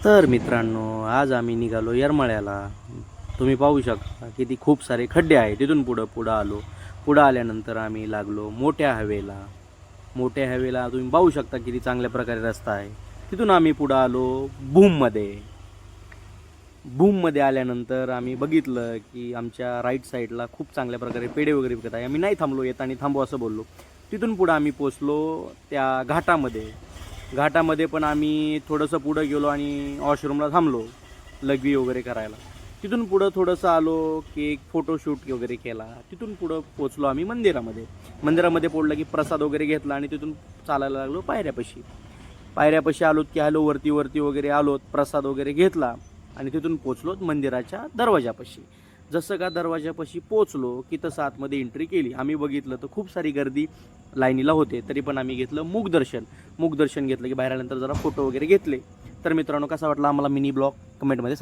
तर मित्रांनो, आज आम्ही निघालो येरमाळ्याला. तुम्ही पाहू शकता किती खूप सारे खड्डे आहेत. तिथून पुढं आलो. पुढं आल्यानंतर आम्ही लागलो मोठ्या हवेला. मोठ्या हवेला तुम्ही पाहू शकता किती चांगल्या प्रकारे रस्ता आहे. तिथून आम्ही पुढं आलो भूममध्ये. भूममध्ये आल्यानंतर आम्ही बघितलं की आमच्या राईट साईडला खूप चांगल्या प्रकारे पेढे वगैरे विकत आहे. आम्ही नाही थांबलो, येताना थांबू असं बोललो. तिथून पुढं आम्ही पोचलो त्या घाटामध्ये. घाटामध्ये पण आम्ही थोडंसं पुढं गेलो आणि वॉशरूमला थांबलो लघवी वगैरे करायला. तिथून पुढं थोडंसं आलो की एक फोटोशूट वगैरे केला. तिथून पुढं पोचलो आम्ही मंदिरामध्ये. मंदिरामध्ये पोचलं की प्रसाद वगैरे घेतला आणि तिथून चालायला लागलो पायऱ्यापाशी. पायऱ्यापाशी आलोत की आलो वरती वगैरे आलोत, प्रसाद वगैरे घेतला आणि तिथून पोचलो मंदिराच्या दरवाजापाशी. जसं का दरवाजापाशी पोचलो की तसं आतमध्ये एंट्री केली. आम्ही बघितलं तर खूप सारी गर्दी लाईनीला होते, तरी पण आम्ही घेतलं मुखदर्शन घेतलं की बाहेर आल्यानंतर जरा फोटो वगैरे घेतले. तर मित्रांनो, कसा वाटला आम्हाला मिनी ब्लॉग कमेंटमध्ये सांगा.